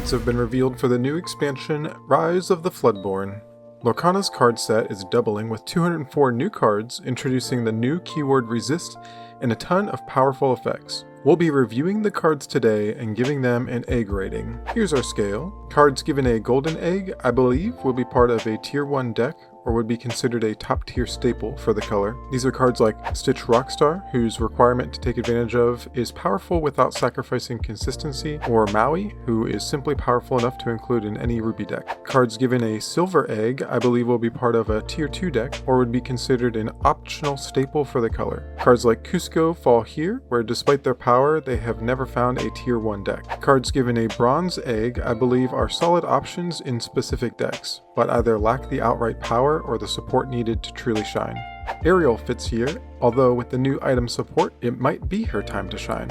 cards have been revealed for the new expansion, Rise of the Floodborn. Lorcana's card set is doubling with 204 new cards, introducing the new keyword Resist, and a ton of powerful effects. We'll be reviewing the cards today and giving them an egg rating. Here's our scale. Cards given a golden egg, I believe, will be part of a tier 1 deck, or would be considered a top tier staple for the color. These are cards like Stitch Rockstar, whose requirement to take advantage of is powerful without sacrificing consistency, or Maui, who is simply powerful enough to include in any Ruby deck. Cards given a silver egg, I believe will be part of a tier 2 deck, or would be considered an optional staple for the color. Cards like Cusco fall here, where despite their power, they have never found a tier 1 deck. Cards given a bronze egg, I believe are solid options in specific decks, but either lack the outright power or the support needed to truly shine. Ariel fits here, although with the new item support, it might be her time to shine.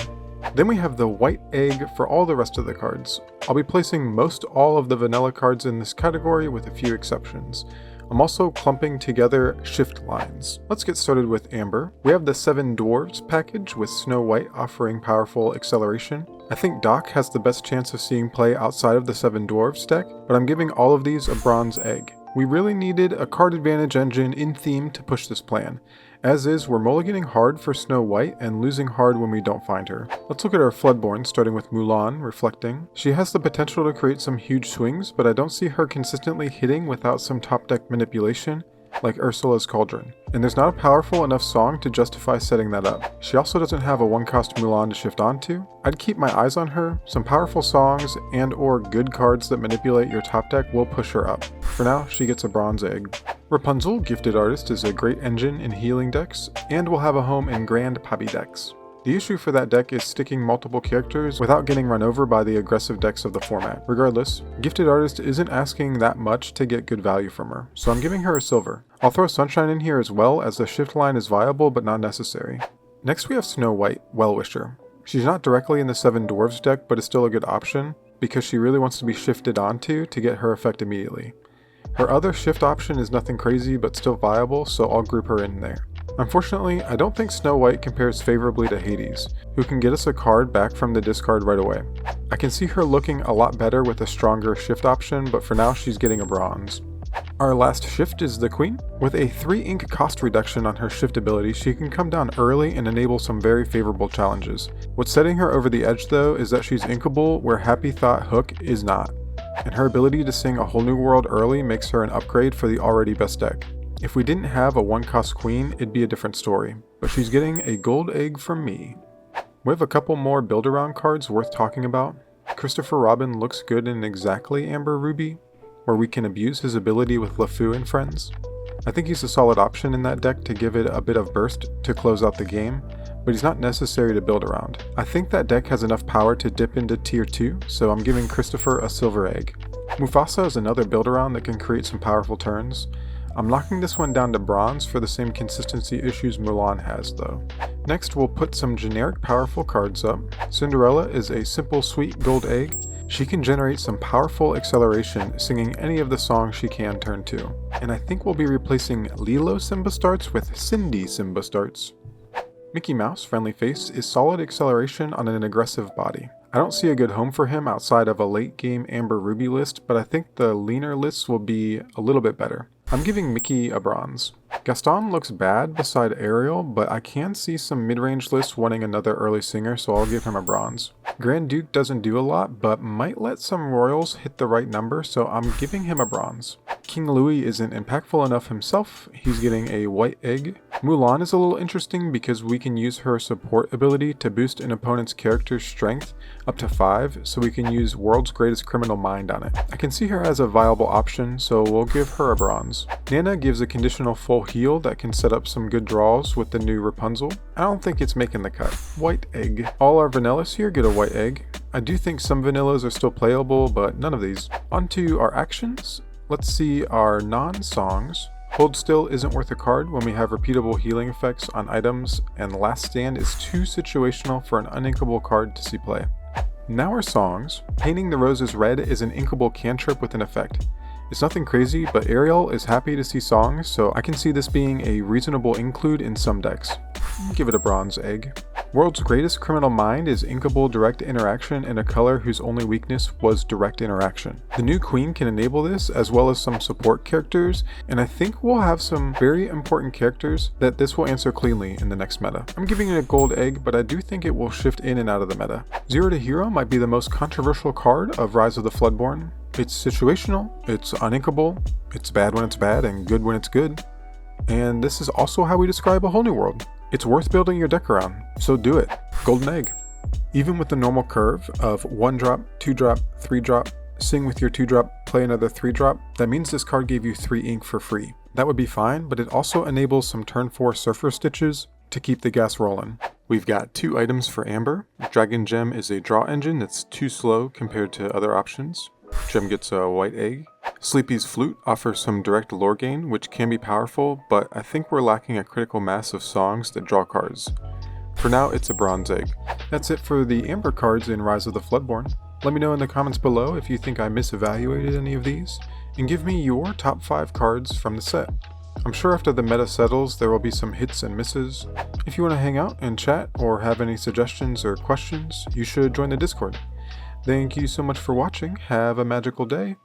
Then we have the white egg for all the rest of the cards. I'll be placing most all of the vanilla cards in this category with a few exceptions. I'm also clumping together shift lines. Let's get started with Amber. We have the 7 Dwarves package with Snow White offering powerful acceleration. I think Doc has the best chance of seeing play outside of the 7 Dwarves deck, but I'm giving all of these a bronze egg. We really needed a card advantage engine in theme to push this plan. As is, we're mulliganing hard for Snow White and losing hard when we don't find her. Let's look at our Floodborn, starting with Mulan, reflecting. She has the potential to create some huge swings, but I don't see her consistently hitting without some top deck manipulation, like Ursula's Cauldron. And there's not a powerful enough song to justify setting that up. She also doesn't have a 1-cost Mulan to shift onto. I'd keep my eyes on her. Some powerful songs and or good cards that manipulate your top deck will push her up. For now, she gets a bronze egg. Rapunzel, Gifted Artist, is a great engine in healing decks, and will have a home in Grand Pabi decks. The issue for that deck is sticking multiple characters without getting run over by the aggressive decks of the format. Regardless, Gifted Artist isn't asking that much to get good value from her, so I'm giving her a silver. I'll throw Sunshine in here as well, as the shift line is viable but not necessary. Next we have Snow White, Well-Wisher. She's not directly in the 7 Dwarves deck, but is still a good option, because she really wants to be shifted onto to get her effect immediately. Her other shift option is nothing crazy but still viable, so I'll group her in there. Unfortunately, I don't think Snow White compares favorably to Hades, who can get us a card back from the discard right away. I can see her looking a lot better with a stronger shift option, but for now she's getting a bronze. Our last shift is the Queen. With a 3 ink cost reduction on her shift ability, she can come down early and enable some very favorable challenges. What's setting her over the edge though is that she's inkable where Happy Thought Hook is not, and her ability to sing A Whole New World early makes her an upgrade for the already best deck. If we didn't have a 1-cost Queen, it'd be a different story, but she's getting a gold egg from me. We have a couple more build-around cards worth talking about. Christopher Robin looks good in exactly Amber Ruby, where we can abuse his ability with LeFou and friends. I think he's a solid option in that deck to give it a bit of burst to close out the game, but he's not necessary to build around. I think that deck has enough power to dip into tier 2, so I'm giving Christopher a silver egg. Mufasa is another build-around that can create some powerful turns. I'm knocking this one down to bronze for the same consistency issues Mulan has though. Next we'll put some generic powerful cards up. Cinderella is a simple sweet gold egg. She can generate some powerful acceleration singing any of the songs she can turn 2. And I think we'll be replacing Lilo Simba Starts with Cindy Simba Starts. Mickey Mouse, Friendly Face, is solid acceleration on an aggressive body. I don't see a good home for him outside of a late game Amber Ruby list, but I think the leaner lists will be a little bit better. I'm giving Mickey a bronze. Gaston looks bad beside Ariel, but I can see some mid-range lists wanting another early singer, so I'll give him a bronze. Grand Duke doesn't do a lot, but might let some royals hit the right number, so I'm giving him a bronze. King Louis isn't impactful enough himself, he's getting a white egg. Mulan is a little interesting because we can use her support ability to boost an opponent's character's strength up to 5, so we can use World's Greatest Criminal Mind on it. I can see her as a viable option, so we'll give her a bronze. Nana gives a conditional full heal that can set up some good draws with the new Rapunzel. I don't think it's making the cut. White egg. All our vanillas here get a white egg. I do think some vanillas are still playable, but none of these. On to our actions. Let's see our non-songs. Hold Still isn't worth a card when we have repeatable healing effects on items, and Last Stand is too situational for an uninkable card to see play. Now our songs. Painting the Roses Red is an inkable cantrip with an effect. It's nothing crazy, but Ariel is happy to see songs, so I can see this being a reasonable include in some decks. Give it a bronze egg. World's greatest criminal mind is inkable direct interaction in a color whose only weakness was direct interaction. The new queen can enable this, as well as some support characters, and I think we'll have some very important characters that this will answer cleanly in the next meta. I'm giving it a gold egg, but I do think it will shift in and out of the meta. Zero to Hero might be the most controversial card of Rise of the Floodborn. It's situational, it's uninkable, it's bad when it's bad and good when it's good. And this is also how we describe a whole new world. It's worth building your deck around, so do it. Golden egg. Even with the normal curve of 1 drop, 2 drop, 3 drop, sing with your 2 drop, play another 3 drop, that means this card gave you 3 ink for free. That would be fine, but it also enables some turn 4 Surfer Stitches to keep the gas rolling. We've got 2 items for Amber. Dragon Gem is a draw engine that's too slow compared to other options. Gem gets a white egg. Sleepy's Flute offers some direct lore gain, which can be powerful, but I think we're lacking a critical mass of songs that draw cards. For now, it's a bronze egg. That's it for the Amber cards in Rise of the Floodborn. Let me know in the comments below if you think I misevaluated any of these, and give me your top 5 cards from the set. I'm sure after the meta settles, there will be some hits and misses. If you want to hang out and chat or have any suggestions or questions, you should join the Discord. Thank you so much for watching, have a magical day,